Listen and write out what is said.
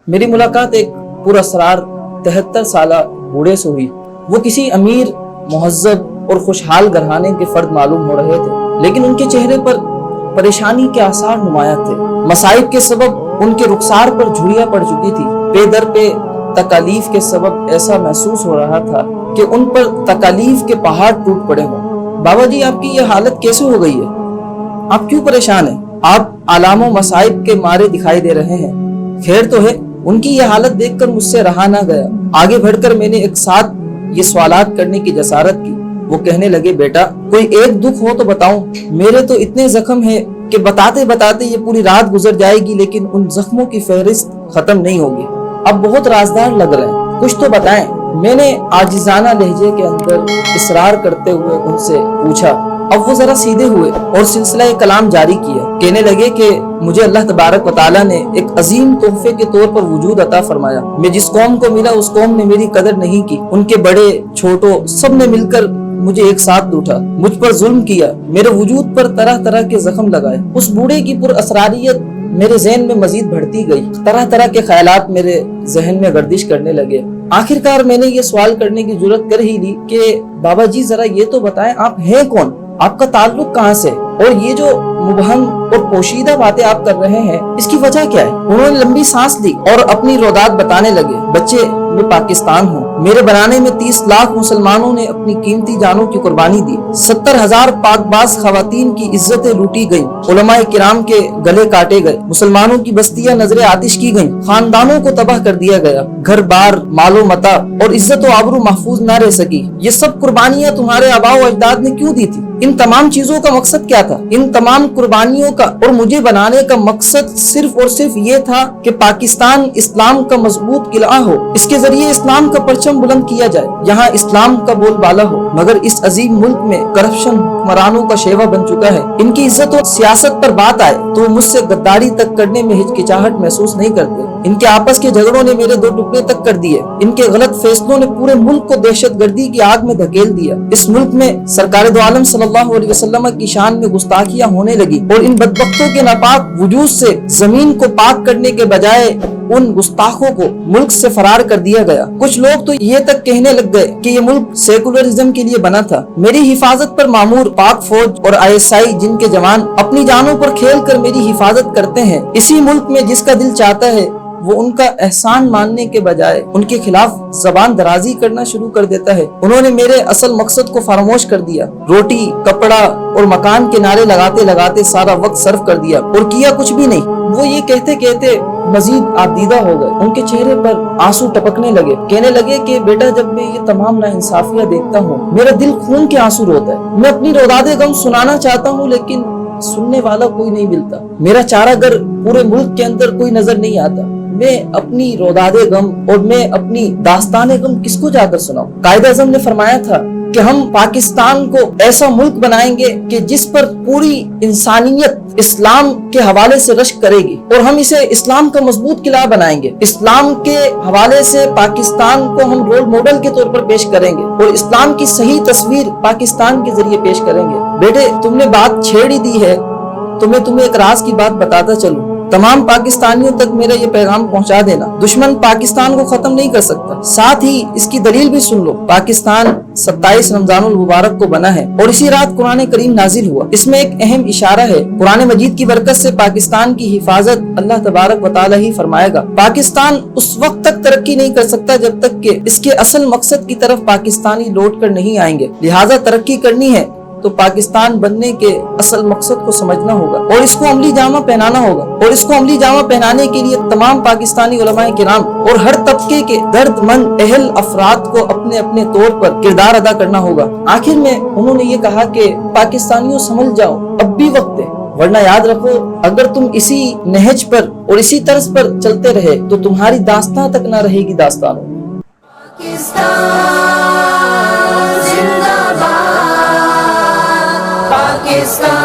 میری ملاقات ایک پراسرار 73 سالہ بوڑھے سے ہوئی۔ وہ کسی امیر، مہذب اور خوشحال گھرانے کے فرد معلوم ہو رہے تھے، لیکن ان کے چہرے پر پریشانی کے آثار نمایاں تھے۔ مصائب کے سبب ان کے رخسار پر جھریاں پڑ چکی تھی۔ پے در پہ تکالیف کے سبب ایسا محسوس ہو رہا تھا کہ ان پر تکالیف کے پہاڑ ٹوٹ پڑے ہوں۔ بابا جی، آپ کی یہ حالت کیسے ہو گئی ہے؟ آپ کیوں پریشان ہیں؟ آپ آلام و مصائب کے مارے دکھائی دے رہے ہیں، خیر تو ہے؟ ان کی یہ حالت دیکھ کر مجھ سے رہا نہ گیا۔ آگے بڑھ کر میں نے ایک ساتھ یہ سوالات کرنے کی جسارت کی۔ وہ کہنے لگے، بیٹا کوئی ایک دکھ ہو تو بتاؤں، میرے تو اتنے زخم ہیں کہ بتاتے بتاتے یہ پوری رات گزر جائے گی، لیکن ان زخموں کی فہرست ختم نہیں ہوگی۔ اب بہت رازدار لگ رہے ہیں، کچھ تو بتائیں۔ میں نے عاجزانہ لہجے کے اندر اصرار کرتے ہوئے ان سے پوچھا۔ اب وہ ذرا سیدھے ہوئے اور سلسلہ کلام جاری کیا۔ کہنے لگے کہ مجھے اللہ تبارک و تعالیٰ نے ایک عظیم تحفے کے طور پر وجود عطا فرمایا۔ میں جس قوم کو ملا اس قوم نے میری قدر نہیں کی۔ ان کے بڑے چھوٹوں سب نے مل کر مجھے ایک ساتھ لوٹا، مجھ پر ظلم کیا، میرے وجود پر طرح طرح کے زخم لگائے۔ اس بوڑھے کی پر اسراریت میرے ذہن میں مزید بڑھتی گئی۔ طرح طرح کے خیالات میرے ذہن میں گردش کرنے لگے۔ آخرکار میں نے یہ سوال کرنے کی جرات کر ہی لی کہ بابا جی ذرا یہ تو بتائیں، آپ ہیں کون؟ آپ کا تعلق کہاں سے؟ اور یہ جو مبہم اور پوشیدہ باتیں آپ کر رہے ہیں، اس کی وجہ کیا ہے؟ انہوں نے لمبی سانس لی اور اپنی رودات بتانے لگے۔ بچے، میں پاکستان ہوں۔ میرے بنانے میں 30 لاکھ مسلمانوں نے اپنی قیمتی جانوں کی قربانی دی۔ 70,000 پاک باز خواتین کی عزتیں لوٹی گئیں، علماء کرام کے گلے کاٹے گئے، مسلمانوں کی بستیاں نظر آتش کی گئیں، خاندانوں کو تباہ کر دیا گیا، گھر بار، مال و متاع اور عزت و آبرو محفوظ نہ رہ سکی۔ یہ سب قربانیاں تمہارے آباء و اجداد نے کیوں دی تھی؟ ان تمام چیزوں کا مقصد کیا تھا؟ ان تمام قربانیوں کا اور مجھے بنانے کا مقصد صرف اور صرف یہ تھا کہ پاکستان اسلام کا مضبوط قلعہ ہو، اس کے ذریعے اسلام کا پرچم بلند کیا جائے، یہاں اسلام کا بول بالا ہو۔ مگر اس عظیم ملک میں کرپشن حکمرانوں کا شیوا بن چکا ہے۔ ان کی عزت و سیاست پر بات آئے تو وہ مجھ سے غداری تک کرنے میں ہچکچاہٹ محسوس نہیں کرتے۔ ان کے آپس کے جھگڑوں نے میرے 2 ٹکڑے تک کر دیے۔ ان کے غلط فیصلوں نے پورے ملک کو دہشت گردی کی آگ میں دھکیل دیا۔ اس ملک میں سرکار دو عالم صلی اللہ علیہ وسلم کی شان میں گستاخیاں ہونے لگی اور ان بدبختوں کے ناپاک وجود سے زمین کو پاک کرنے کے بجائے ان گستاخوں کو ملک سے فرار کر دیا گیا۔ کچھ لوگ تو یہ تک کہنے لگ گئے کہ یہ ملک سیکولرزم کے لیے بنا تھا۔ میری حفاظت پر مامور پاک فوج اور ISI جن کے جوان اپنی جانوں پر کھیل کر میری حفاظت کرتے ہیں، اسی ملک میں جس کا دل چاہتا ہے وہ ان کا احسان ماننے کے بجائے ان کے خلاف زبان درازی کرنا شروع کر دیتا ہے۔ انہوں نے میرے اصل مقصد کو فراموش کر دیا۔ روٹی، کپڑا اور مکان کے نعرے لگاتے لگاتے سارا وقت صرف کر دیا اور کیا کچھ بھی نہیں۔ وہ یہ کہتے کہتے مزید آبدیدہ ہو گئے۔ ان کے چہرے پر آنسو ٹپکنے لگے۔ کہنے لگے کہ بیٹا، جب میں یہ تمام ناانصافیاں دیکھتا ہوں میرا دل خون کے آنسو روتا ہے۔ میں اپنی روداد غم سنانا چاہتا ہوں لیکن سننے والا کوئی نہیں ملتا۔ میرا چارہ گر پورے ملک کے اندر کوئی نظر نہیں آتا۔ میں اپنی روداد غم اور میں اپنی داستان غم کس کو جا کر سناؤں؟ قائد اعظم نے فرمایا تھا کہ ہم پاکستان کو ایسا ملک بنائیں گے کہ جس پر پوری انسانیت اسلام کے حوالے سے رشک کرے گی، اور ہم اسے اسلام کا مضبوط قلعہ بنائیں گے۔ اسلام کے حوالے سے پاکستان کو ہم رول ماڈل کے طور پر پیش کریں گے اور اسلام کی صحیح تصویر پاکستان کے ذریعے پیش کریں گے۔ بیٹے، تم نے بات چھیڑ ہی دی ہے تو میں تمہیں ایک راز کی بات بتاتا چلوں۔ تمام پاکستانیوں تک میرا یہ پیغام پہنچا دینا۔ دشمن پاکستان کو ختم نہیں کر سکتا۔ ساتھ ہی اس کی دلیل بھی سن لو۔ پاکستان 27 رمضان المبارک کو بنا ہے اور اسی رات قرآن کریم نازل ہوا۔ اس میں ایک اہم اشارہ ہے۔ قرآن مجید کی برکت سے پاکستان کی حفاظت اللہ تبارک و تعالی ہی فرمائے گا۔ پاکستان اس وقت تک ترقی نہیں کر سکتا جب تک کہ اس کے اصل مقصد کی طرف پاکستانی لوٹ کر نہیں آئیں گے۔ لہٰذا ترقی کرنی ہے تو پاکستان بننے کے اصل مقصد کو سمجھنا ہوگا اور اس کو عملی جامہ پہنانا ہوگا، اور اس کو عملی جامہ پہنانے کے لیے تمام پاکستانی علماء کرام اور ہر طبقے کے درد مند اہل افراد کو اپنے اپنے طور پر کردار ادا کرنا ہوگا۔ آخر میں انہوں نے یہ کہا کہ پاکستانیوں سمجھ جاؤ، اب بھی وقت ہے، ورنہ یاد رکھو اگر تم اسی نہج پر اور اسی طرز پر چلتے رہے تو تمہاری داستان تک نہ رہے گی داستانوں۔ Pakistan